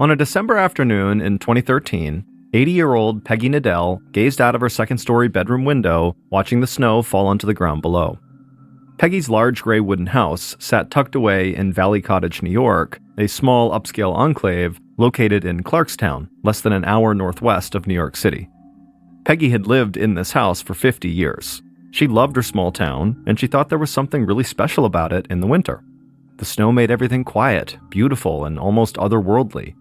On a December afternoon in 2013, 80-year-old Peggy Nadell gazed out of her second-story bedroom window, watching the snow fall onto the ground below. Peggy's large gray wooden house sat tucked away in Valley Cottage, New York, a small upscale enclave located in Clarkstown, less than an hour northwest of New York City. Peggy had lived in this house for 50 years. She loved her small town, and she thought there was something really special about it in the winter. The snow made everything quiet, beautiful, and almost otherworldly.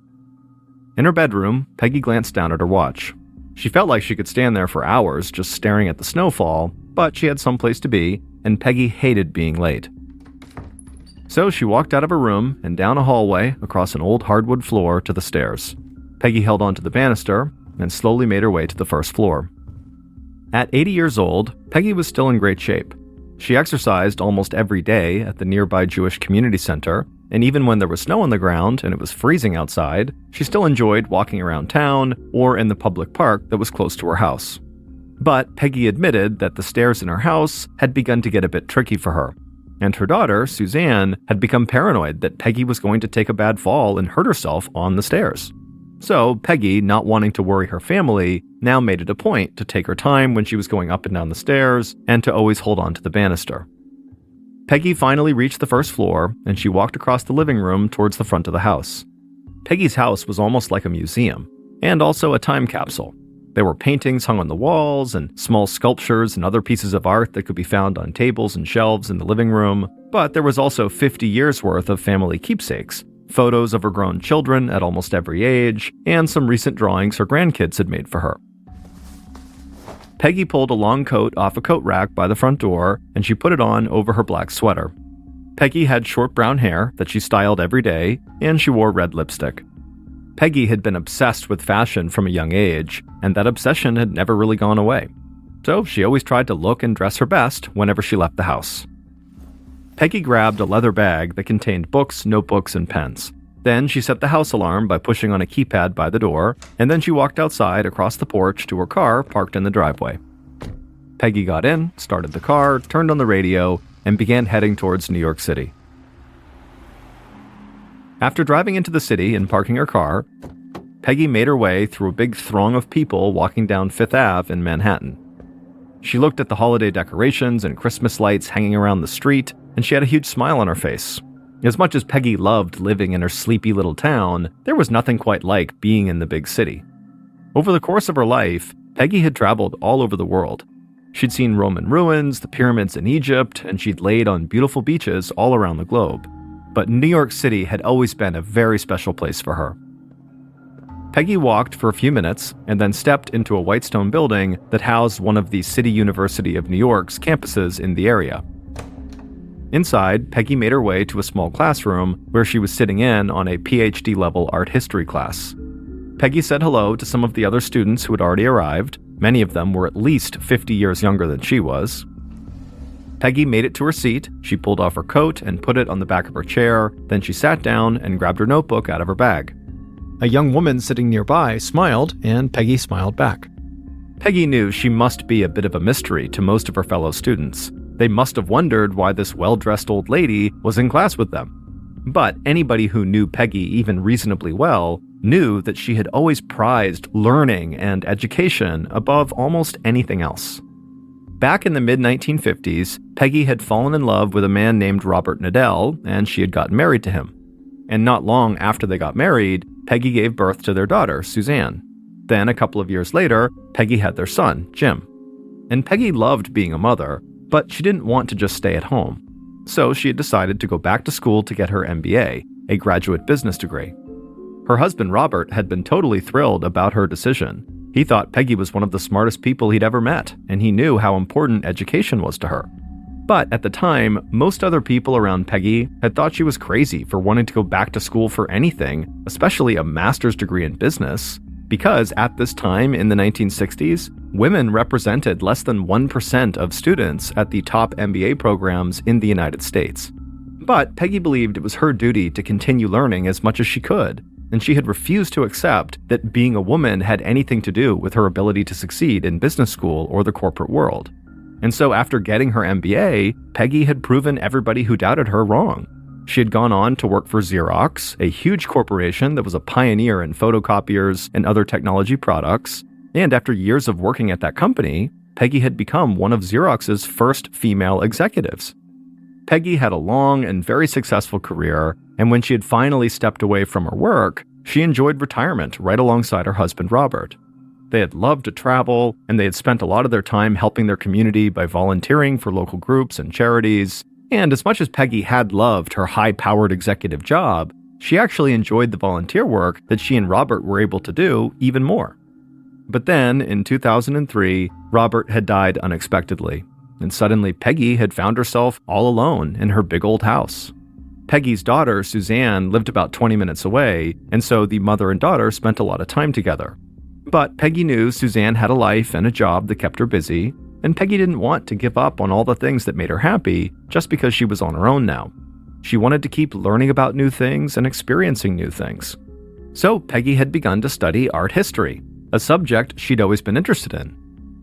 In her bedroom, Peggy glanced down at her watch. She felt like she could stand there for hours just staring at the snowfall, but she had someplace to be, and Peggy hated being late. So she walked out of her room and down a hallway across an old hardwood floor to the stairs. Peggy held onto the banister and slowly made her way to the first floor. At 80 years old, Peggy was still in great shape. She exercised almost every day at the nearby Jewish community center, and even when there was snow on the ground and it was freezing outside, she still enjoyed walking around town or in the public park that was close to her house. But Peggy admitted that the stairs in her house had begun to get a bit tricky for her, and her daughter, Suzanne, had become paranoid that Peggy was going to take a bad fall and hurt herself on the stairs. So Peggy, not wanting to worry her family, now made it a point to take her time when she was going up and down the stairs and to always hold on to the banister. Peggy finally reached the first floor, and she walked across the living room towards the front of the house. Peggy's house was almost like a museum, and also a time capsule. There were paintings hung on the walls, and small sculptures and other pieces of art that could be found on tables and shelves in the living room, but there was also 50 years' worth of family keepsakes, photos of her grown children at almost every age, and some recent drawings her grandkids had made for her. Peggy pulled a long coat off a coat rack by the front door, and she put it on over her black sweater. Peggy had short brown hair that she styled every day, and she wore red lipstick. Peggy had been obsessed with fashion from a young age, and that obsession had never really gone away. So she always tried to look and dress her best whenever she left the house. Peggy grabbed a leather bag that contained books, notebooks, and pens. Then she set the house alarm by pushing on a keypad by the door, and then she walked outside across the porch to her car parked in the driveway. Peggy got in, started the car, turned on the radio, and began heading towards New York City. After driving into the city and parking her car, Peggy made her way through a big throng of people walking down Fifth Ave in Manhattan. She looked at the holiday decorations and Christmas lights hanging around the street, and she had a huge smile on her face. As much as Peggy loved living in her sleepy little town, there was nothing quite like being in the big city. Over the course of her life, Peggy had traveled all over the world. She'd seen Roman ruins, the pyramids in Egypt, and she'd laid on beautiful beaches all around the globe. But New York City had always been a very special place for her. Peggy walked for a few minutes and then stepped into a white stone building that housed one of the City University of New York's campuses in the area. Inside, Peggy made her way to a small classroom where she was sitting in on a PhD-level art history class. Peggy said hello to some of the other students who had already arrived. Many of them were at least 50 years younger than she was. Peggy made it to her seat, she pulled off her coat and put it on the back of her chair, then she sat down and grabbed her notebook out of her bag. A young woman sitting nearby smiled, and Peggy smiled back. Peggy knew she must be a bit of a mystery to most of her fellow students. They must have wondered why this well-dressed old lady was in class with them. But anybody who knew Peggy even reasonably well knew that she had always prized learning and education above almost anything else. Back in the mid-1950s, Peggy had fallen in love with a man named Robert Nadell, and she had gotten married to him. And not long after they got married, Peggy gave birth to their daughter, Suzanne. Then, a couple of years later, Peggy had their son, Jim. And Peggy loved being a mother, but she didn't want to just stay at home. So she had decided to go back to school to get her MBA, a graduate business degree. Her husband, Robert, had been totally thrilled about her decision. He thought Peggy was one of the smartest people he'd ever met, and he knew how important education was to her. But at the time, most other people around Peggy had thought she was crazy for wanting to go back to school for anything, especially a master's degree in business, because at this time in the 1960s, women represented less than 1% of students at the top MBA programs in the United States. But Peggy believed it was her duty to continue learning as much as she could, and she had refused to accept that being a woman had anything to do with her ability to succeed in business school or the corporate world. And so after getting her MBA, Peggy had proven everybody who doubted her wrong. She had gone on to work for Xerox, a huge corporation that was a pioneer in photocopiers and other technology products, and after years of working at that company, Peggy had become one of Xerox's first female executives. Peggy had a long and very successful career, and when she had finally stepped away from her work, she enjoyed retirement right alongside her husband Robert. They had loved to travel, and they had spent a lot of their time helping their community by volunteering for local groups and charities. And as much as Peggy had loved her high-powered executive job, she actually enjoyed the volunteer work that she and Robert were able to do even more. But then, in 2003, Robert had died unexpectedly, and suddenly Peggy had found herself all alone in her big old house. Peggy's daughter, Suzanne, lived about 20 minutes away, and so the mother and daughter spent a lot of time together. But Peggy knew Suzanne had a life and a job that kept her busy, and Peggy didn't want to give up on all the things that made her happy just because she was on her own now. She wanted to keep learning about new things and experiencing new things. So Peggy had begun to study art history, a subject she'd always been interested in.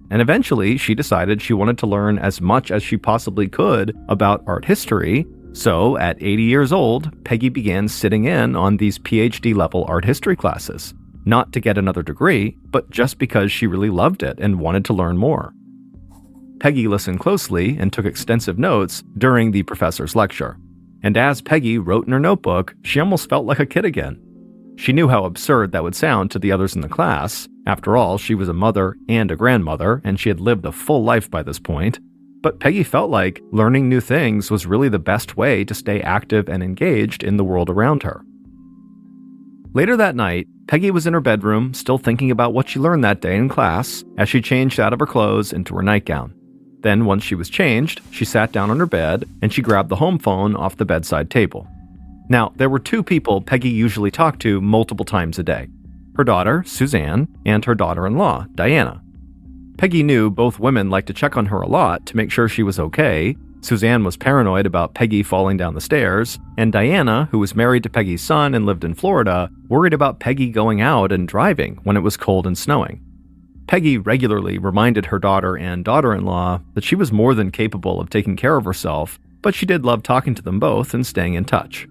And eventually she decided she wanted to learn as much as she possibly could about art history. So at 80 years old, Peggy began sitting in on these PhD-level art history classes. Not to get another degree, but just because she really loved it and wanted to learn more. Peggy listened closely and took extensive notes during the professor's lecture. And as Peggy wrote in her notebook, she almost felt like a kid again. She knew how absurd that would sound to the others in the class. After all, she was a mother and a grandmother, and she had lived a full life by this point. But Peggy felt like learning new things was really the best way to stay active and engaged in the world around her. Later that night, Peggy was in her bedroom, still thinking about what she learned that day in class, as she changed out of her clothes into her nightgown. Then, once she was changed, she sat down on her bed and she grabbed the home phone off the bedside table. Now, there were two people Peggy usually talked to multiple times a day: her daughter, Suzanne, and her daughter-in-law, Diana. Peggy knew both women liked to check on her a lot to make sure she was okay. Suzanne was paranoid about Peggy falling down the stairs, and Diana, who was married to Peggy's son and lived in Florida, worried about Peggy going out and driving when it was cold and snowing. Peggy regularly reminded her daughter and daughter-in-law that she was more than capable of taking care of herself, but she did love talking to them both and staying in touch.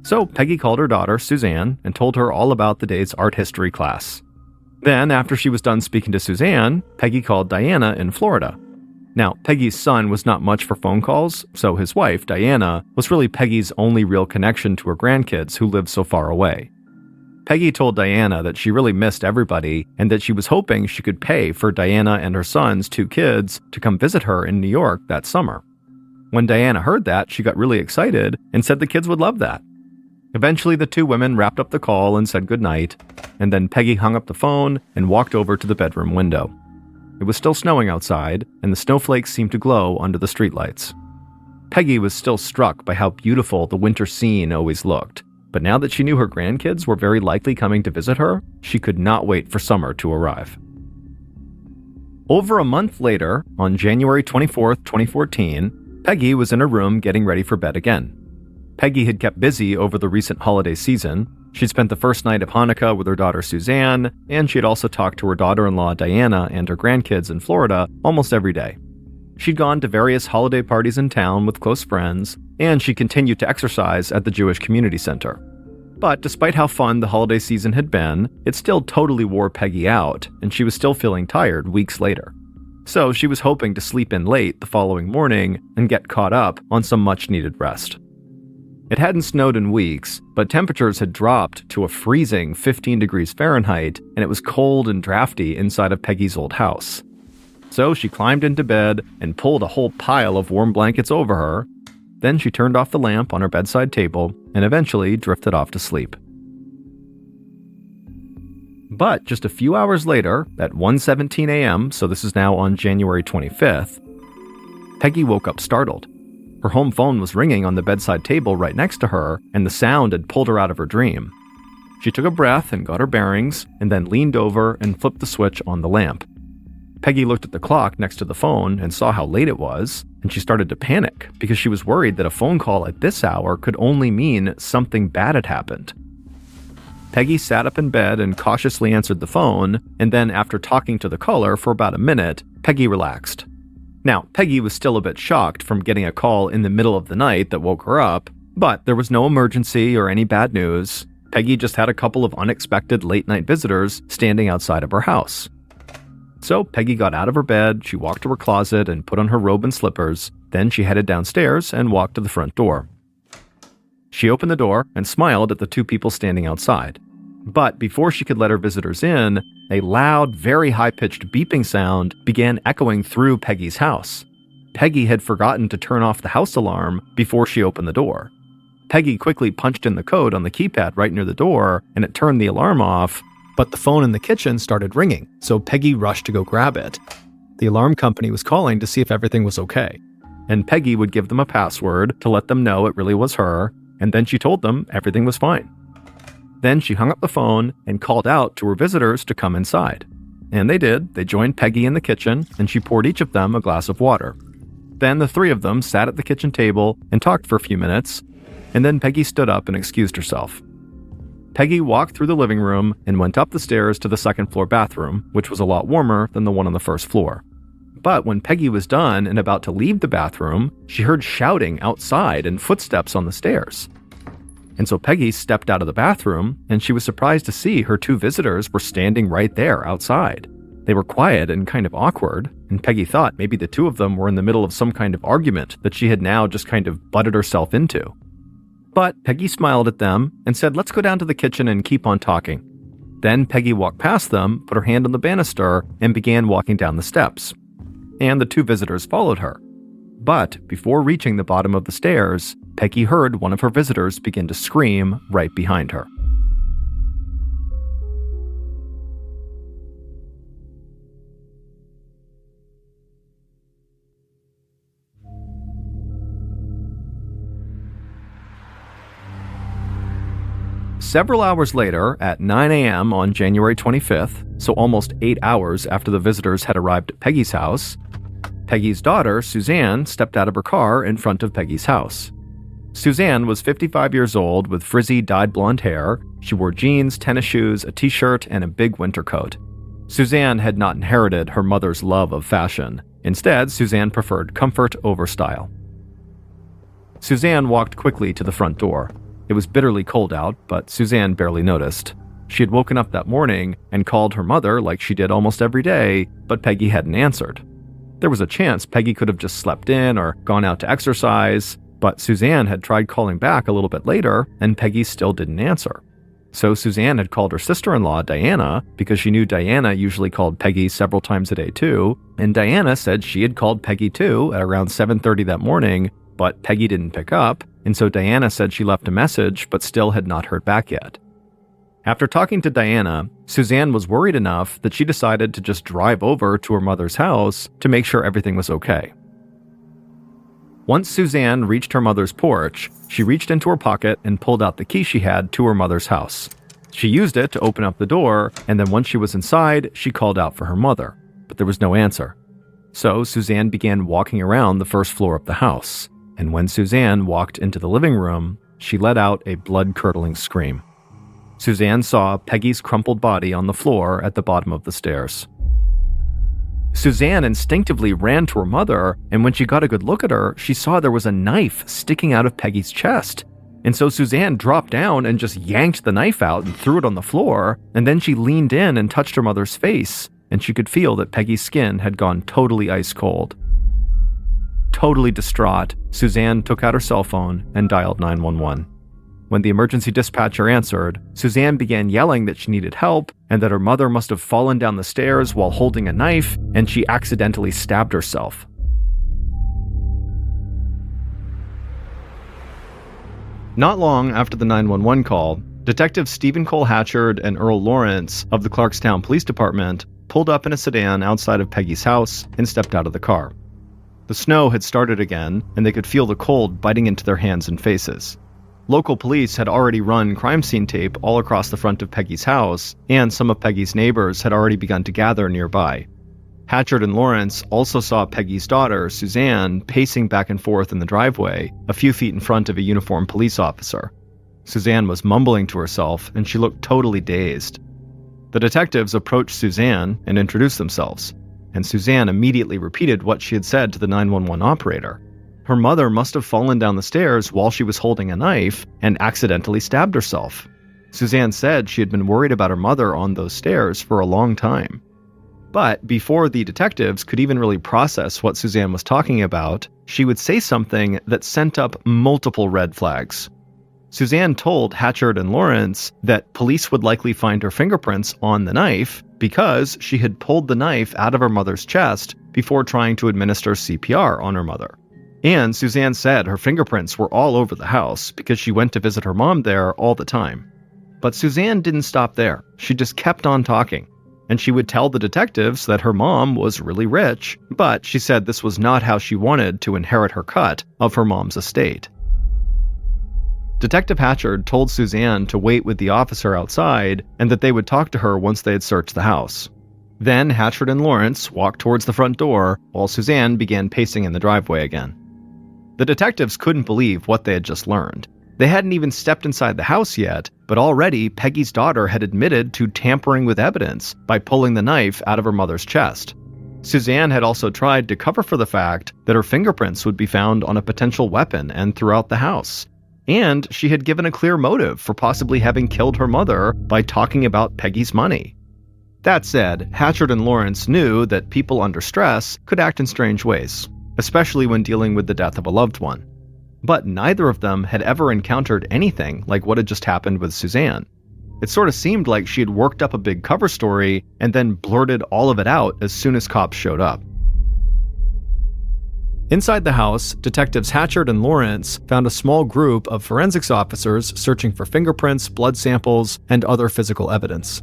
So Peggy called her daughter, Suzanne, and told her all about the day's art history class. Then, after she was done speaking to Suzanne, Peggy called Diana in Florida. Now, Peggy's son was not much for phone calls, so his wife, Diana, was really Peggy's only real connection to her grandkids who lived so far away. Peggy told Diana that she really missed everybody and that she was hoping she could pay for Diana and her son's 2 kids to come visit her in New York that summer. When Diana heard that, she got really excited and said the kids would love that. Eventually, the 2 women wrapped up the call and said goodnight, and then Peggy hung up the phone and walked over to the bedroom window. It was still snowing outside, and the snowflakes seemed to glow under the streetlights. Peggy was still struck by how beautiful the winter scene always looked, but now that she knew her grandkids were very likely coming to visit her, she could not wait for summer to arrive. Over a month later, on January 24, 2014, Peggy was in her room getting ready for bed again. Peggy had kept busy over the recent holiday season. She'd spent the first night of Hanukkah with her daughter Suzanne, and she had also talked to her daughter-in-law Diana and her grandkids in Florida almost every day. She'd gone to various holiday parties in town with close friends, and she continued to exercise at the Jewish Community Center. But despite how fun the holiday season had been, it still totally wore Peggy out, and she was still feeling tired weeks later. So she was hoping to sleep in late the following morning and get caught up on some much-needed rest. It hadn't snowed in weeks, but temperatures had dropped to a freezing 15 degrees Fahrenheit, and it was cold and drafty inside of Peggy's old house. So she climbed into bed and pulled a whole pile of warm blankets over her. Then she turned off the lamp on her bedside table and eventually drifted off to sleep. But just a few hours later, at 1:17 a.m., so this is now on January 25th, Peggy woke up startled. Her home phone was ringing on the bedside table right next to her, and the sound had pulled her out of her dream. She took a breath and got her bearings, and then leaned over and flipped the switch on the lamp. Peggy looked at the clock next to the phone and saw how late it was, and she started to panic because she was worried that a phone call at this hour could only mean something bad had happened. Peggy sat up in bed and cautiously answered the phone, and then after talking to the caller for about a minute, Peggy relaxed. Now, Peggy was still a bit shocked from getting a call in the middle of the night that woke her up, But there was no emergency or any bad news. Peggy just had a couple of unexpected late-night visitors standing outside of her house. So Peggy got out of her bed, she walked to her closet and put on her robe and slippers. Then she headed downstairs and walked to the front door. She opened the door and smiled at the two people standing outside. But before she could let her visitors in, a loud, very high-pitched beeping sound began echoing through Peggy's house. Peggy had forgotten to turn off the house alarm before she opened the door. Peggy quickly punched in the code on the keypad right near the door, and it turned the alarm off, but the phone in the kitchen started ringing, so Peggy rushed to go grab it. The alarm company was calling to see if everything was okay, and Peggy would give them a password to let them know it really was her, and then she told them everything was fine. Then she hung up the phone and called out to her visitors to come inside. And they did. They joined Peggy in the kitchen, and she poured each of them a glass of water. Then the three of them sat at the kitchen table and talked for a few minutes, and then Peggy stood up and excused herself. Peggy walked through the living room and went up the stairs to the second-floor bathroom, which was a lot warmer than the one on the first floor. But when Peggy was done and about to leave the bathroom, she heard shouting outside and footsteps on the stairs. And so Peggy stepped out of the bathroom, and she was surprised to see her two visitors were standing right there outside. They were quiet and kind of awkward, and Peggy thought maybe the two of them were in the middle of some kind of argument that she had now just kind of butted herself into. But Peggy smiled at them and said, "Let's go down to the kitchen and keep on talking." Then Peggy walked past them, put her hand on the banister, and began walking down the steps. And the two visitors followed her. But before reaching the bottom of the stairs, Peggy heard one of her visitors begin to scream right behind her. Several hours later, at 9 a.m. on January 25th, so almost 8 hours after the visitors had arrived at Peggy's house, Peggy's daughter, Suzanne, stepped out of her car in front of Peggy's house. Suzanne was 55 years old with frizzy dyed blonde hair. She wore jeans, tennis shoes, a t-shirt, and a big winter coat. Suzanne had not inherited her mother's love of fashion. Instead, Suzanne preferred comfort over style. Suzanne walked quickly to the front door. It was bitterly cold out, but Suzanne barely noticed. She had woken up that morning and called her mother like she did almost every day, but Peggy hadn't answered. There was a chance Peggy could have just slept in or gone out to exercise, but Suzanne had tried calling back a little bit later, and Peggy still didn't answer. So Suzanne had called her sister-in-law, Diana, because she knew Diana usually called Peggy several times a day too, and Diana said she had called Peggy too at around 7:30 that morning, but Peggy didn't pick up, and so Diana said she left a message but still had not heard back yet. After talking to Diana, Suzanne was worried enough that she decided to just drive over to her mother's house to make sure everything was okay. Once Suzanne reached her mother's porch, she reached into her pocket and pulled out the key she had to her mother's house. She used it to open up the door, and then once she was inside, she called out for her mother, but there was no answer. So Suzanne began walking around the first floor of the house, and when Suzanne walked into the living room, she let out a blood-curdling scream. Suzanne saw Peggy's crumpled body on the floor at the bottom of the stairs. Suzanne instinctively ran to her mother, and when she got a good look at her, she saw there was a knife sticking out of Peggy's chest. And so Suzanne dropped down and just yanked the knife out and threw it on the floor, and then she leaned in and touched her mother's face, and she could feel that Peggy's skin had gone totally ice cold. Totally distraught, Suzanne took out her cell phone and dialed 911. When the emergency dispatcher answered, Suzanne began yelling that she needed help and that her mother must have fallen down the stairs while holding a knife and she accidentally stabbed herself. Not long after the 911 call, Detectives Stephen Cole Hatchard and Earl Lawrence of the Clarkstown Police Department pulled up in a sedan outside of Peggy's house and stepped out of the car. The snow had started again, and they could feel the cold biting into their hands and faces. Local police had already run crime scene tape all across the front of Peggy's house, and some of Peggy's neighbors had already begun to gather nearby. Hatchard and Lawrence also saw Peggy's daughter, Suzanne, pacing back and forth in the driveway, a few feet in front of a uniformed police officer. Suzanne was mumbling to herself, and she looked totally dazed. The detectives approached Suzanne and introduced themselves, and Suzanne immediately repeated what she had said to the 911 operator. her mother must have fallen down the stairs while she was holding a knife and accidentally stabbed herself. Suzanne said she had been worried about her mother on those stairs for a long time. But before the detectives could even really process what Suzanne was talking about, she would say something that sent up multiple red flags. Suzanne told Hatchard and Lawrence that police would likely find her fingerprints on the knife because she had pulled the knife out of her mother's chest before trying to administer CPR on her mother. And Suzanne said her fingerprints were all over the house because she went to visit her mom there all the time. But Suzanne didn't stop there. She just kept on talking. And she would tell the detectives that her mom was really rich, but she said this was not how she wanted to inherit her cut of her mom's estate. Detective Hatchard told Suzanne to wait with the officer outside and that they would talk to her once they had searched the house. Then Hatchard and Lawrence walked towards the front door while Suzanne began pacing in the driveway again. The detectives couldn't believe what they had just learned. They hadn't even stepped inside the house yet, but already Peggy's daughter had admitted to tampering with evidence by pulling the knife out of her mother's chest. Suzanne had also tried to cover for the fact that her fingerprints would be found on a potential weapon and throughout the house. And she had given a clear motive for possibly having killed her mother by talking about Peggy's money. That said, Hatchard and Lawrence knew that people under stress could act in strange ways, especially when dealing with the death of a loved one. But neither of them had ever encountered anything like what had just happened with Suzanne. It sort of seemed like she had worked up a big cover story and then blurted all of it out as soon as cops showed up. Inside the house, detectives Hatchard and Lawrence found a small group of forensics officers searching for fingerprints, blood samples, and other physical evidence.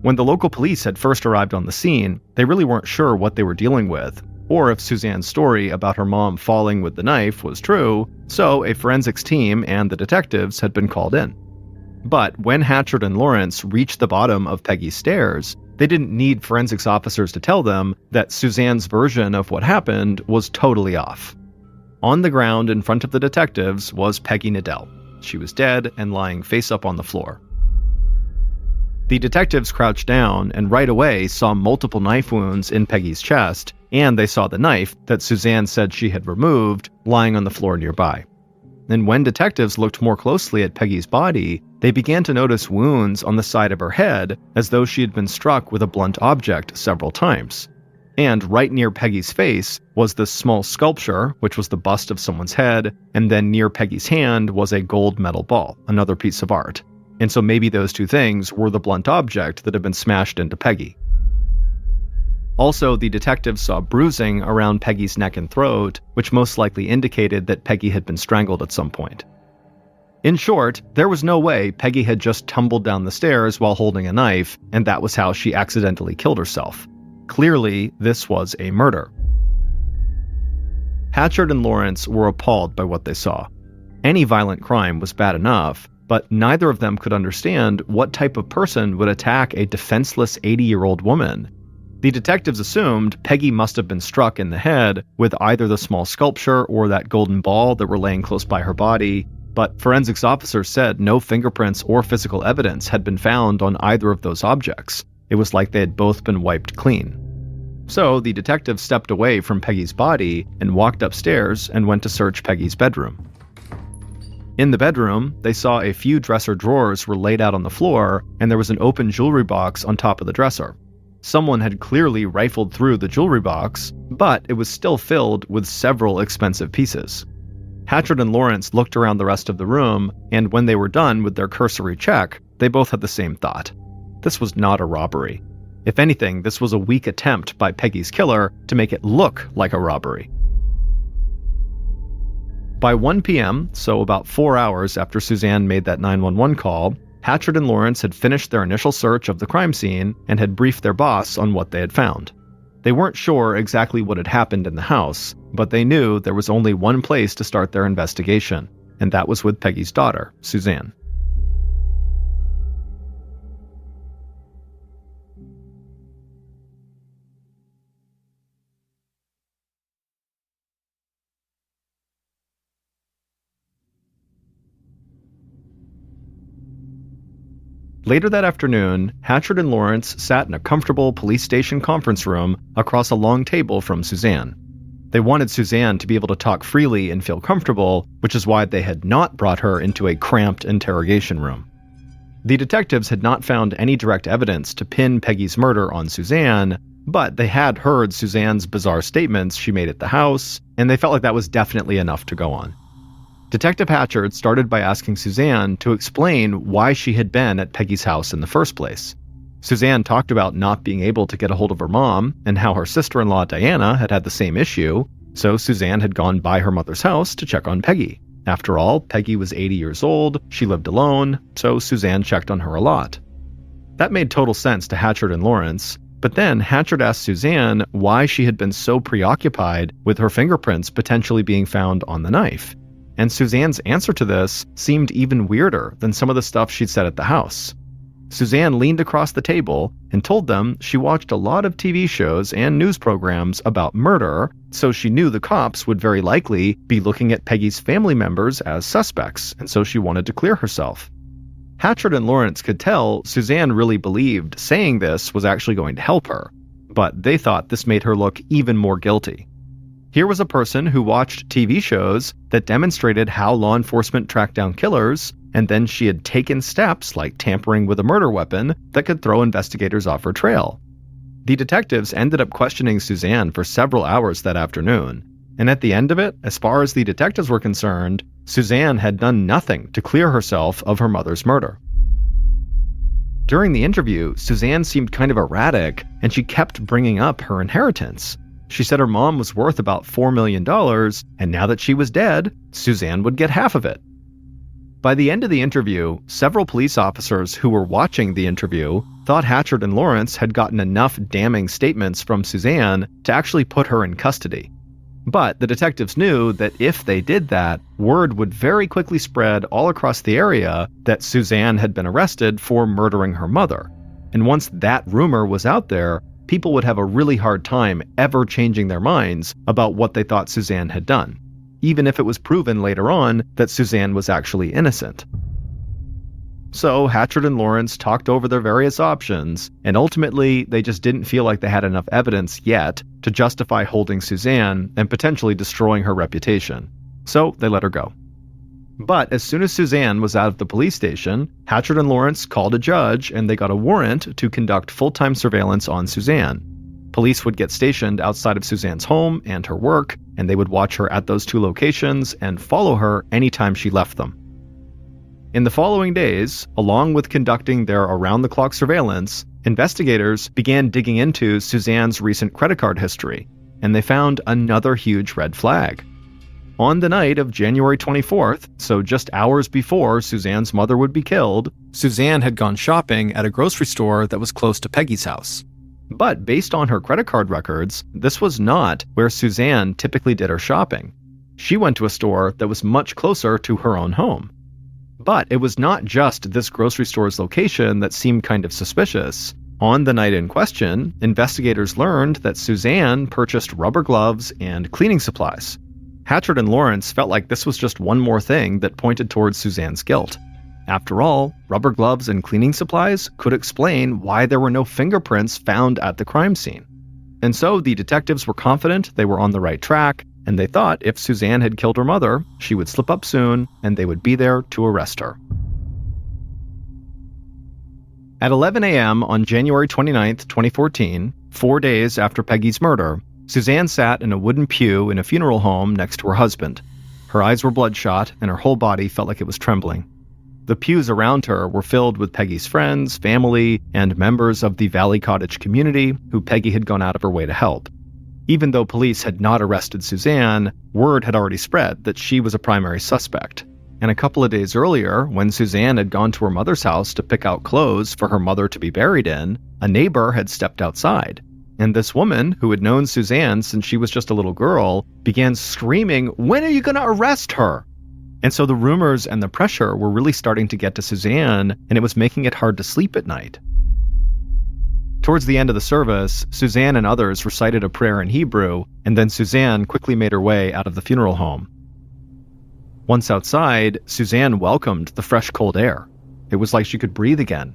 When the local police had first arrived on the scene, they really weren't sure what they were dealing with, or if Suzanne's story about her mom falling with the knife was true, so a forensics team and the detectives had been called in. But when Hatchard and Lawrence reached the bottom of Peggy's stairs, they didn't need forensics officers to tell them that Suzanne's version of what happened was totally off. On the ground in front of the detectives was Peggy Nadell. She was dead and lying face up on the floor. The detectives crouched down and right away saw multiple knife wounds in Peggy's chest, and they saw the knife that Suzanne said she had removed lying on the floor nearby. And when detectives looked more closely at Peggy's body, they began to notice wounds on the side of her head as though she had been struck with a blunt object several times. And right near Peggy's face was this small sculpture, which was the bust of someone's head, and then near Peggy's hand was a gold metal ball, another piece of art. And so maybe those two things were the blunt object that had been smashed into Peggy. Also, the detectives saw bruising around Peggy's neck and throat, which most likely indicated that Peggy had been strangled at some point. In short, there was no way Peggy had just tumbled down the stairs while holding a knife, and that was how she accidentally killed herself. Clearly, this was a murder. Hatchard and Lawrence were appalled by what they saw. Any violent crime was bad enough, but neither of them could understand what type of person would attack a defenseless 80-year-old woman. The detectives assumed Peggy must have been struck in the head with either the small sculpture or that golden ball that were laying close by her body, but forensics officers said no fingerprints or physical evidence had been found on either of those objects. It was like they had both been wiped clean. So the detectives stepped away from Peggy's body and walked upstairs and went to search Peggy's bedroom. In the bedroom, they saw a few dresser drawers were laid out on the floor, and there was an open jewelry box on top of the dresser. Someone had clearly rifled through the jewelry box, but it was still filled with several expensive pieces. Hatchard and Lawrence looked around the rest of the room, and when they were done with their cursory check, they both had the same thought. This was not a robbery. If anything, this was a weak attempt by Peggy's killer to make it look like a robbery. By 1 p.m., so about 4 hours after Suzanne made that 911 call, Hatchard and Lawrence had finished their initial search of the crime scene and had briefed their boss on what they had found. They weren't sure exactly what had happened in the house, but they knew there was only one place to start their investigation, and that was with Peggy's daughter, Suzanne. Later that afternoon, Hatchard and Lawrence sat in a comfortable police station conference room across a long table from Suzanne. They wanted Suzanne to be able to talk freely and feel comfortable, which is why they had not brought her into a cramped interrogation room. The detectives had not found any direct evidence to pin Peggy's murder on Suzanne, but they had heard Suzanne's bizarre statements she made at the house, and they felt like that was definitely enough to go on. Detective Hatchard started by asking Suzanne to explain why she had been at Peggy's house in the first place. Suzanne talked about not being able to get a hold of her mom and how her sister-in-law Diana had had the same issue, so Suzanne had gone by her mother's house to check on Peggy. After all, Peggy was 80 years old, she lived alone, so Suzanne checked on her a lot. That made total sense to Hatchard and Lawrence, but then Hatchard asked Suzanne why she had been so preoccupied with her fingerprints potentially being found on the knife. And Suzanne's answer to this seemed even weirder than some of the stuff she'd said at the house. Suzanne leaned across the table and told them she watched a lot of TV shows and news programs about murder, so she knew the cops would very likely be looking at Peggy's family members as suspects, and so she wanted to clear herself. Hatchard and Lawrence could tell Suzanne really believed saying this was actually going to help her, but they thought this made her look even more guilty. Here was a person who watched TV shows that demonstrated how law enforcement tracked down killers, and then she had taken steps like tampering with a murder weapon that could throw investigators off her trail. The detectives ended up questioning Suzanne for several hours that afternoon, and at the end of it, as far as the detectives were concerned, Suzanne had done nothing to clear herself of her mother's murder. During the interview, Suzanne seemed kind of erratic, and she kept bringing up her inheritance. She said her mom was worth about $4 million, and now that she was dead, Suzanne would get half of it. By the end of the interview, several police officers who were watching the interview thought Hatchard and Lawrence had gotten enough damning statements from Suzanne to actually put her in custody. But the detectives knew that if they did that, word would very quickly spread all across the area that Suzanne had been arrested for murdering her mother. And once that rumor was out there, people would have a really hard time ever changing their minds about what they thought Suzanne had done, even if it was proven later on that Suzanne was actually innocent. So Hatchard and Lawrence talked over their various options, and ultimately they just didn't feel like they had enough evidence yet to justify holding Suzanne and potentially destroying her reputation. So they let her go. But as soon as Suzanne was out of the police station, Hatchard and Lawrence called a judge and they got a warrant to conduct full-time surveillance on Suzanne. Police would get stationed outside of Suzanne's home and her work, and they would watch her at those two locations and follow her anytime she left them. In the following days, along with conducting their around-the-clock surveillance, investigators began digging into Suzanne's recent credit card history, and they found another huge red flag. On the night of January 24th, so just hours before Suzanne's mother would be killed, Suzanne had gone shopping at a grocery store that was close to Peggy's house. But based on her credit card records, this was not where Suzanne typically did her shopping. She went to a store that was much closer to her own home. But it was not just this grocery store's location that seemed kind of suspicious. On the night in question, investigators learned that Suzanne purchased rubber gloves and cleaning supplies. Hatchard and Lawrence felt like this was just one more thing that pointed towards Suzanne's guilt. After all, rubber gloves and cleaning supplies could explain why there were no fingerprints found at the crime scene. And so the detectives were confident they were on the right track, and they thought if Suzanne had killed her mother, she would slip up soon, and they would be there to arrest her. At 11 a.m. on January 29, 2014, 4 days after Peggy's murder, Suzanne sat in a wooden pew in a funeral home next to her husband. Her eyes were bloodshot, and her whole body felt like it was trembling. The pews around her were filled with Peggy's friends, family, and members of the Valley Cottage community who Peggy had gone out of her way to help. Even though police had not arrested Suzanne, word had already spread that she was a primary suspect. And a couple of days earlier, when Suzanne had gone to her mother's house to pick out clothes for her mother to be buried in, a neighbor had stepped outside. And this woman, who had known Suzanne since she was just a little girl, began screaming, "When are you going to arrest her?" And so the rumors and the pressure were really starting to get to Suzanne, and it was making it hard to sleep at night. Towards the end of the service, Suzanne and others recited a prayer in Hebrew, and then Suzanne quickly made her way out of the funeral home. Once outside, Suzanne welcomed the fresh, cold air. It was like she could breathe again.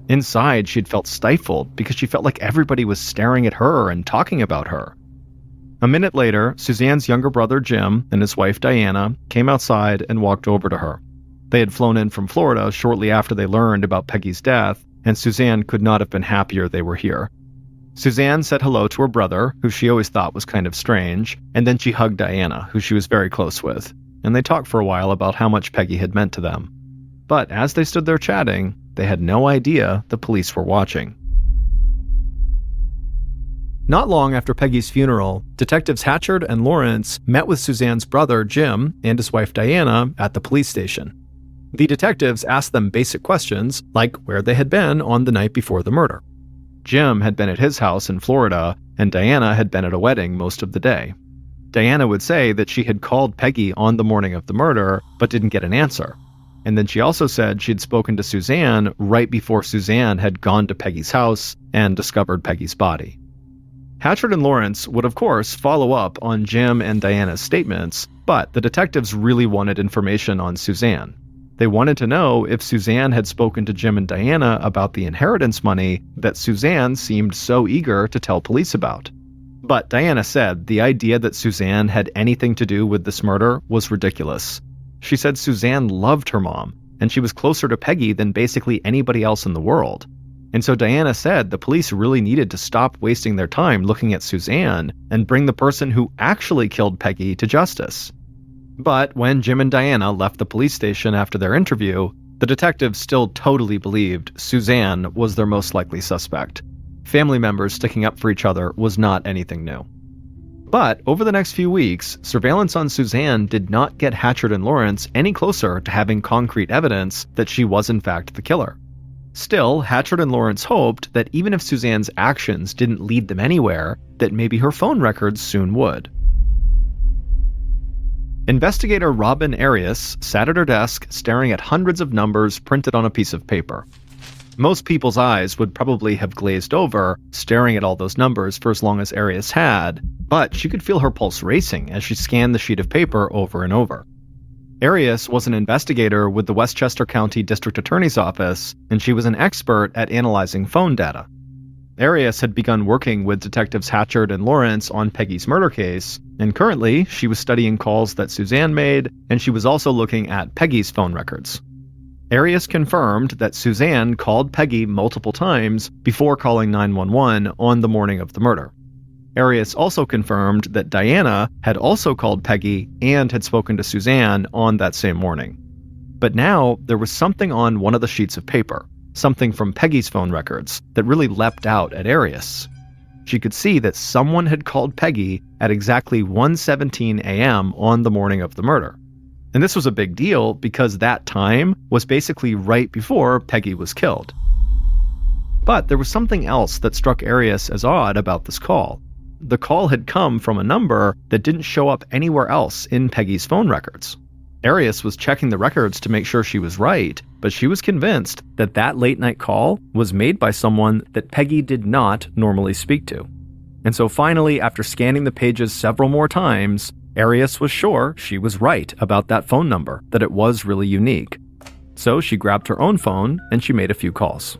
Inside, she'd felt stifled because she felt like everybody was staring at her and talking about her. A minute later, Suzanne's younger brother Jim and his wife Diana came outside and walked over to her. They had flown in from Florida shortly after they learned about Peggy's death, and Suzanne could not have been happier they were here. Suzanne said hello to her brother, who she always thought was kind of strange, and then she hugged Diana, who she was very close with, and they talked for a while about how much Peggy had meant to them. But as they stood there chatting, they had no idea the police were watching. Not long after Peggy's funeral, Detectives Hatchard and Lawrence met with Suzanne's brother Jim and his wife Diana at the police station. The detectives asked them basic questions, like where they had been on the night before the murder. Jim had been at his house in Florida, and Diana had been at a wedding most of the day. Diana would say that she had called Peggy on the morning of the murder, but didn't get an answer. And then she also said she'd spoken to Suzanne right before Suzanne had gone to Peggy's house and discovered Peggy's body. Hatchard and Lawrence would, of course, follow up on Jim and Diana's statements, but the detectives really wanted information on Suzanne. They wanted to know if Suzanne had spoken to Jim and Diana about the inheritance money that Suzanne seemed so eager to tell police about. But Diana said the idea that Suzanne had anything to do with this murder was ridiculous. She said Suzanne loved her mom, and she was closer to Peggy than basically anybody else in the world. And so Diana said the police really needed to stop wasting their time looking at Suzanne and bring the person who actually killed Peggy to justice. But when Jim and Diana left the police station after their interview, the detectives still totally believed Suzanne was their most likely suspect. Family members sticking up for each other was not anything new. But over the next few weeks, surveillance on Suzanne did not get Hatchard and Lawrence any closer to having concrete evidence that she was in fact the killer. Still, Hatchard and Lawrence hoped that even if Suzanne's actions didn't lead them anywhere, that maybe her phone records soon would. Investigator Robin Arias sat at her desk staring at hundreds of numbers printed on a piece of paper. Most people's eyes would probably have glazed over, staring at all those numbers for as long as Arias had, but she could feel her pulse racing as she scanned the sheet of paper over and over. Arias was an investigator with the Westchester County District Attorney's Office, and she was an expert at analyzing phone data. Arias had begun working with Detectives Hatchard and Lawrence on Peggy's murder case, and currently she was studying calls that Suzanne made, and she was also looking at Peggy's phone records. Arias confirmed that Suzanne called Peggy multiple times before calling 911 on the morning of the murder. Arias also confirmed that Diana had also called Peggy and had spoken to Suzanne on that same morning. But now there was something on one of the sheets of paper, something from Peggy's phone records, that really leapt out at Arias. She could see that someone had called Peggy at exactly 1:17 a.m. on the morning of the murder. And this was a big deal because that time was basically right before Peggy was killed. But there was something else that struck Arias as odd about this call. The call had come from a number that didn't show up anywhere else in Peggy's phone records. Arias was checking the records to make sure she was right, but she was convinced that that late-night call was made by someone that Peggy did not normally speak to. And so finally, after scanning the pages several more times, Arias was sure she was right about that phone number, that it was really unique. So she grabbed her own phone and she made a few calls.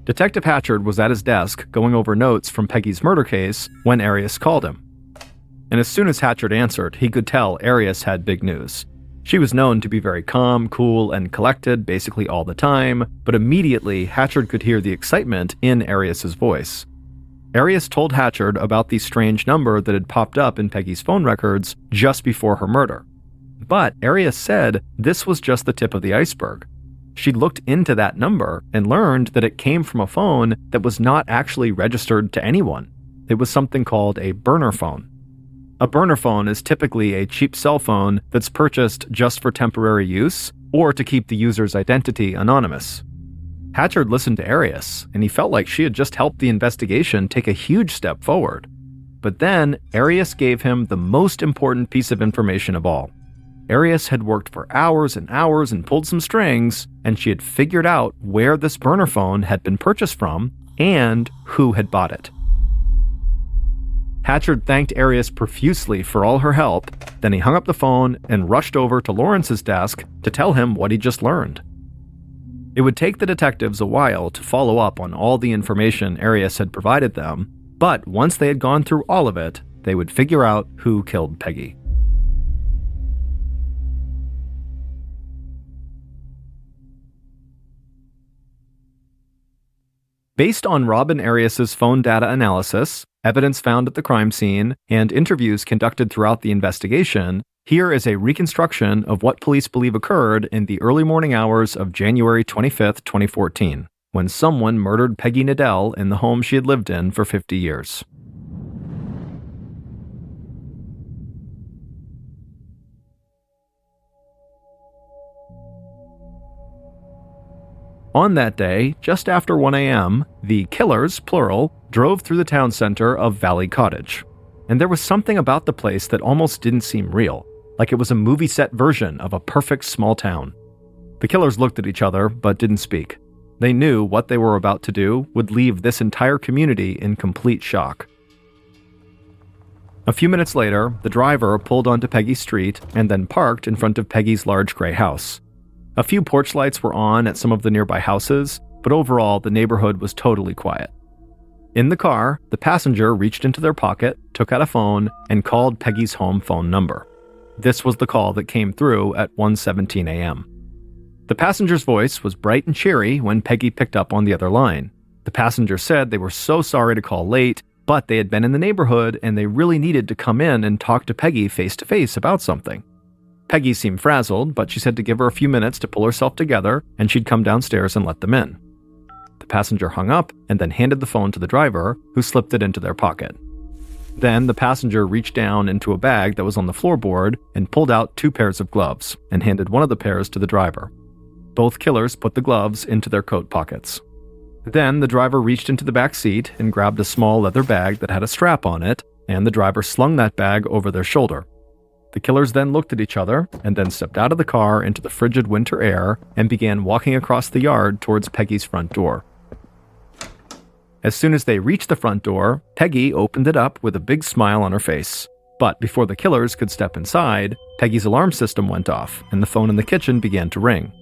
Detective Hatchard was at his desk going over notes from Peggy's murder case when Arias called him. And as soon as Hatchard answered, he could tell Arias had big news. She was known to be very calm, cool, and collected basically all the time, but immediately Hatchard could hear the excitement in Arias's voice. Arias told Hatchard about the strange number that had popped up in Peggy's phone records just before her murder. But Arias said this was just the tip of the iceberg. She looked into that number and learned that it came from a phone that was not actually registered to anyone. It was something called a burner phone. A burner phone is typically a cheap cell phone that's purchased just for temporary use or to keep the user's identity anonymous. Hatchard listened to Arias, and he felt like she had just helped the investigation take a huge step forward. But then, Arias gave him the most important piece of information of all. Arias had worked for hours and hours and pulled some strings, and she had figured out where this burner phone had been purchased from and who had bought it. Hatchard thanked Arias profusely for all her help, then he hung up the phone and rushed over to Lawrence's desk to tell him what he just learned. It would take the detectives a while to follow up on all the information Arias had provided them, But once they had gone through all of it, they would figure out who killed Peggy. Based on Robin Arias's phone data analysis, evidence found at the crime scene, and interviews conducted throughout the investigation, here is a reconstruction of what police believe occurred in the early morning hours of January 25, 2014, when someone murdered Peggy Nadell in the home she had lived in for 50 years. On that day, just after 1 a.m., the killers, plural, drove through the town center of Valley Cottage. And there was something about the place that almost didn't seem real, like it was a movie set version of a perfect small town. The killers looked at each other, but didn't speak. They knew what they were about to do would leave this entire community in complete shock. A few minutes later, the driver pulled onto Peggy's street and then parked in front of Peggy's large gray house. A few porch lights were on at some of the nearby houses, but overall, the neighborhood was totally quiet. In the car, the passenger reached into their pocket, took out a phone, and called Peggy's home phone number. This was the call that came through at 1:17 a.m. The passenger's voice was bright and cheery when Peggy picked up on the other line. The passenger said they were so sorry to call late, but they had been in the neighborhood and they really needed to come in and talk to Peggy face-to-face about something. Peggy seemed frazzled, but she said to give her a few minutes to pull herself together and she'd come downstairs and let them in. The passenger hung up and then handed the phone to the driver, who slipped it into their pocket. Then the passenger reached down into a bag that was on the floorboard and pulled out 2 pairs of gloves and handed one of the pairs to the driver. Both killers put the gloves into their coat pockets. Then the driver reached into the back seat and grabbed a small leather bag that had a strap on it, and the driver slung that bag over their shoulder. The killers then looked at each other and then stepped out of the car into the frigid winter air and began walking across the yard towards Peggy's front door. As soon as they reached the front door, Peggy opened it up with a big smile on her face. But before the killers could step inside, Peggy's alarm system went off and the phone in the kitchen began to ring.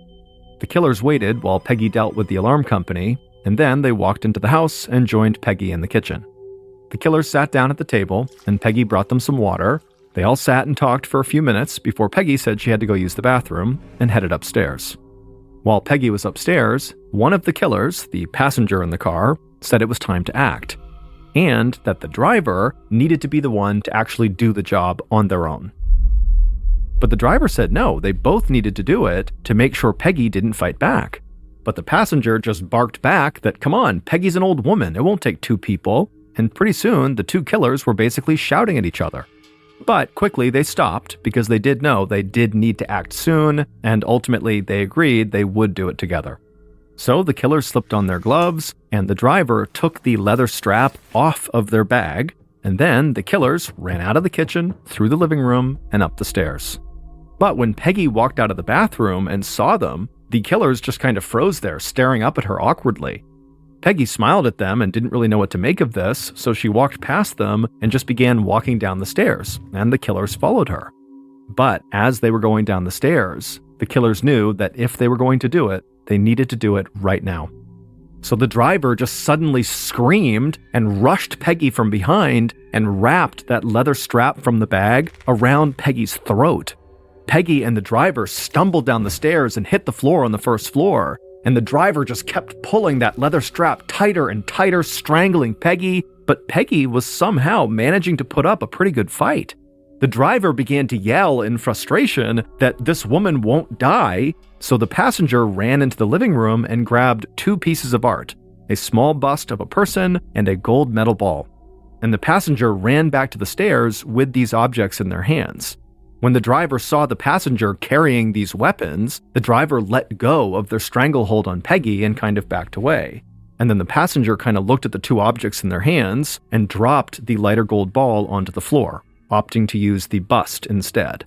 The killers waited while Peggy dealt with the alarm company, and then they walked into the house and joined Peggy in the kitchen. The killers sat down at the table and Peggy brought them some water. They all sat and talked for a few minutes before Peggy said she had to go use the bathroom and headed upstairs. While Peggy was upstairs, one of the killers, the passenger in the car, said it was time to act, and that the driver needed to be the one to actually do the job on their own. But the driver said no, they both needed to do it to make sure Peggy didn't fight back. But the passenger just barked back that, come on, Peggy's an old woman, it won't take 2 people, and pretty soon the 2 killers were basically shouting at each other. But quickly they stopped because they did know they did need to act soon, and ultimately they agreed they would do it together. So the killers slipped on their gloves, and the driver took the leather strap off of their bag, and then the killers ran out of the kitchen, through the living room, and up the stairs. But when Peggy walked out of the bathroom and saw them, the killers just kind of froze there, staring up at her awkwardly. Peggy smiled at them and didn't really know what to make of this, so she walked past them and just began walking down the stairs, and the killers followed her. But as they were going down the stairs, the killers knew that if they were going to do it, they needed to do it right now. So the driver just suddenly screamed and rushed Peggy from behind and wrapped that leather strap from the bag around Peggy's throat. Peggy and the driver stumbled down the stairs and hit the floor on the first floor, and the driver just kept pulling that leather strap tighter and tighter, strangling Peggy, but Peggy was somehow managing to put up a pretty good fight. The driver began to yell in frustration that this woman won't die, so the passenger ran into the living room and grabbed 2 pieces of art, a small bust of a person and a gold medal ball. And the passenger ran back to the stairs with these objects in their hands. When the driver saw the passenger carrying these weapons, the driver let go of their stranglehold on Peggy and kind of backed away. And then the passenger kind of looked at the 2 objects in their hands and dropped the lighter gold ball onto the floor, opting to use the bust instead.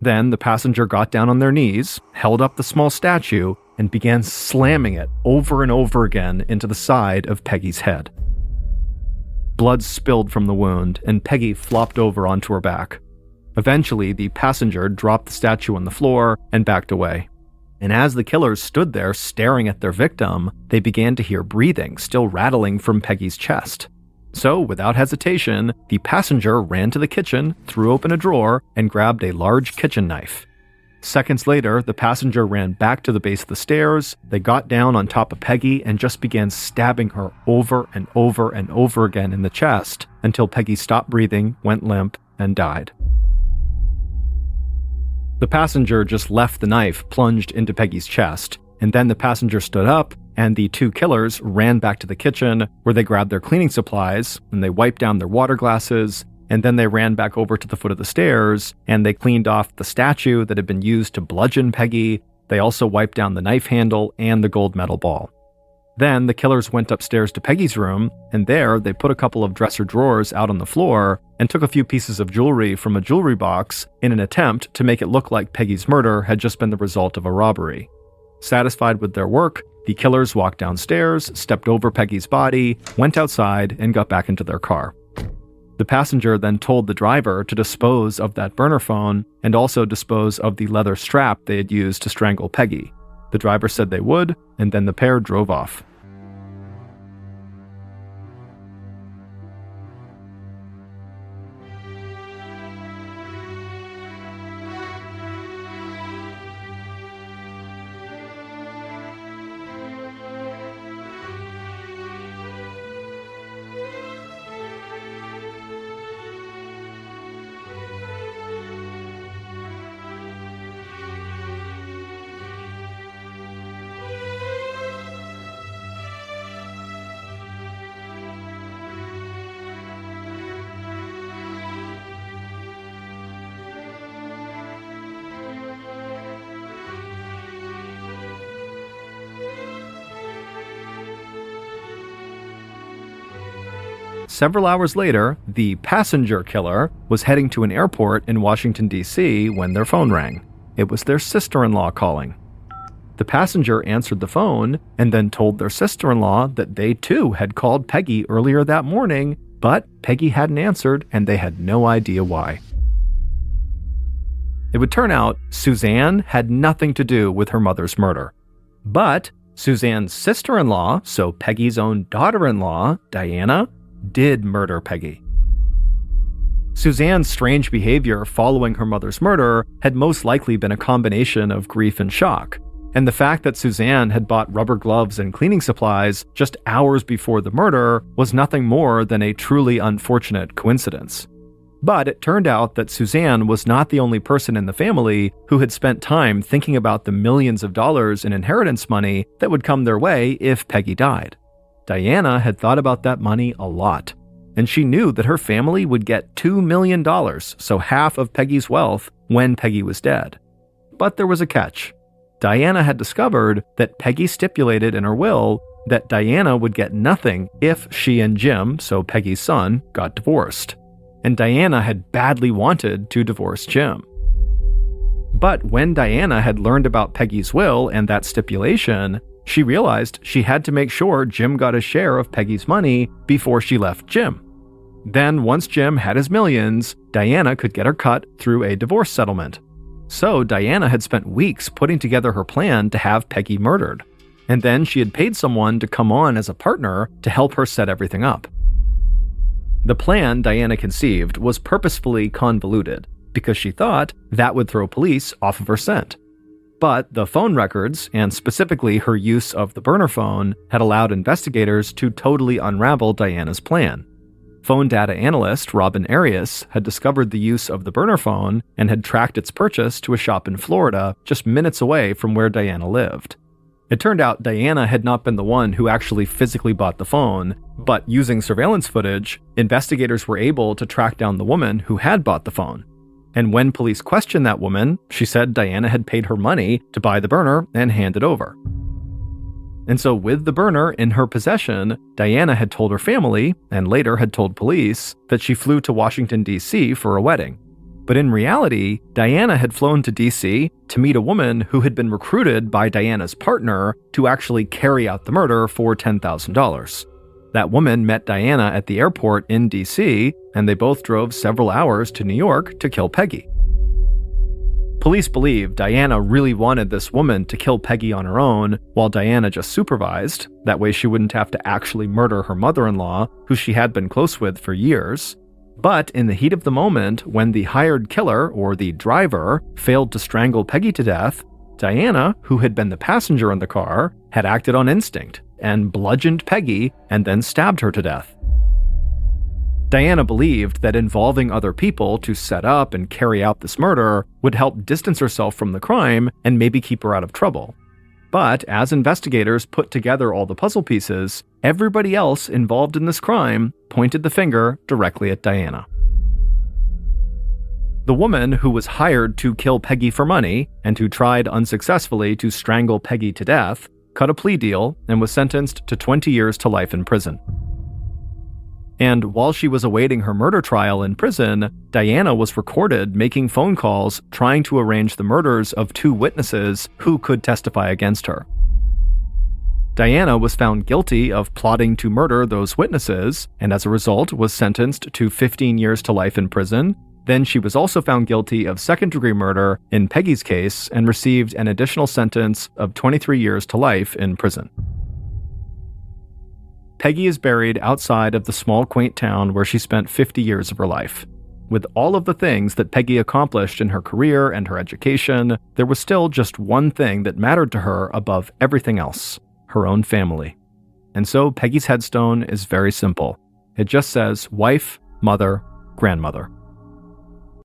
Then the passenger got down on their knees, held up the small statue, and began slamming it over and over again into the side of Peggy's head. Blood spilled from the wound, and Peggy flopped over onto her back. Eventually, the passenger dropped the statue on the floor and backed away. And as the killers stood there staring at their victim, they began to hear breathing still rattling from Peggy's chest. So, without hesitation, the passenger ran to the kitchen, threw open a drawer, and grabbed a large kitchen knife. Seconds later, the passenger ran back to the base of the stairs. They got down on top of Peggy and just began stabbing her over and over and over again in the chest until Peggy stopped breathing, went limp, and died. The passenger just left the knife plunged into Peggy's chest, and then the passenger stood up, and the two killers ran back to the kitchen where they grabbed their cleaning supplies and they wiped down their water glasses, and then they ran back over to the foot of the stairs and they cleaned off the statue that had been used to bludgeon Peggy. They also wiped down the knife handle and the gold medal ball. Then the killers went upstairs to Peggy's room, and there they put a couple of dresser drawers out on the floor and took a few pieces of jewelry from a jewelry box in an attempt to make it look like Peggy's murder had just been the result of a robbery. Satisfied with their work, the killers walked downstairs, stepped over Peggy's body, went outside, and got back into their car. The passenger then told the driver to dispose of that burner phone and also dispose of the leather strap they had used to strangle Peggy. The driver said they would, and then the pair drove off. Several hours later, the passenger killer was heading to an airport in Washington, D.C. when their phone rang. It was their sister-in-law calling. The passenger answered the phone and then told their sister-in-law that they too had called Peggy earlier that morning, but Peggy hadn't answered and they had no idea why. It would turn out Suzanne had nothing to do with her mother's murder. But Suzanne's sister-in-law, so Peggy's own daughter-in-law, Diana, did murder Peggy. Suzanne's strange behavior following her mother's murder had most likely been a combination of grief and shock, and the fact that Suzanne had bought rubber gloves and cleaning supplies just hours before the murder was nothing more than a truly unfortunate coincidence. But it turned out that Suzanne was not the only person in the family who had spent time thinking about the millions of dollars in inheritance money that would come their way if Peggy died. Diana had thought about that money a lot, and she knew that her family would get $2 million, so half of Peggy's wealth, when Peggy was dead. But there was a catch. Diana had discovered that Peggy stipulated in her will that Diana would get nothing if she and Jim, so Peggy's son, got divorced. And Diana had badly wanted to divorce Jim. But when Diana had learned about Peggy's will and that stipulation, she realized she had to make sure Jim got a share of Peggy's money before she left Jim. Then, once Jim had his millions, Diana could get her cut through a divorce settlement. So Diana had spent weeks putting together her plan to have Peggy murdered. And then she had paid someone to come on as a partner to help her set everything up. The plan Diana conceived was purposefully convoluted because she thought that would throw police off of her scent. But the phone records, and specifically her use of the burner phone, had allowed investigators to totally unravel Diana's plan. Phone data analyst Robin Arias had discovered the use of the burner phone and had tracked its purchase to a shop in Florida just minutes away from where Diana lived. It turned out Diana had not been the one who actually physically bought the phone, but using surveillance footage, investigators were able to track down the woman who had bought the phone. And when police questioned that woman, she said Diana had paid her money to buy the burner and hand it over. And so with the burner in her possession, Diana had told her family, and later had told police, that she flew to Washington, D.C. for a wedding. But in reality, Diana had flown to D.C. to meet a woman who had been recruited by Diana's partner to actually carry out the murder for $10,000. That woman met Diana at the airport in D.C., and they both drove several hours to New York to kill Peggy. Police believe Diana really wanted this woman to kill Peggy on her own, while Diana just supervised. That way she wouldn't have to actually murder her mother-in-law, who she had been close with for years. But in the heat of the moment, when the hired killer, or the driver, failed to strangle Peggy to death, Diana, who had been the passenger in the car, had acted on instinct and bludgeoned Peggy and then stabbed her to death. Diana believed that involving other people to set up and carry out this murder would help distance herself from the crime and maybe keep her out of trouble. But as investigators put together all the puzzle pieces, everybody else involved in this crime pointed the finger directly at Diana. The woman who was hired to kill Peggy for money and who tried unsuccessfully to strangle Peggy to death cut a plea deal and was sentenced to 20 years to life in prison. And while she was awaiting her murder trial in prison, Diana was recorded making phone calls trying to arrange the murders of 2 witnesses who could testify against her. Diana was found guilty of plotting to murder those witnesses, and as a result was sentenced to 15 years to life in prison. Then she was also found guilty of second-degree murder in Peggy's case and received an additional sentence of 23 years to life in prison. Peggy is buried outside of the small, quaint town where she spent 50 years of her life. With all of the things that Peggy accomplished in her career and her education, there was still just one thing that mattered to her above everything else: her own family. And so Peggy's headstone is very simple. It just says wife, mother, grandmother.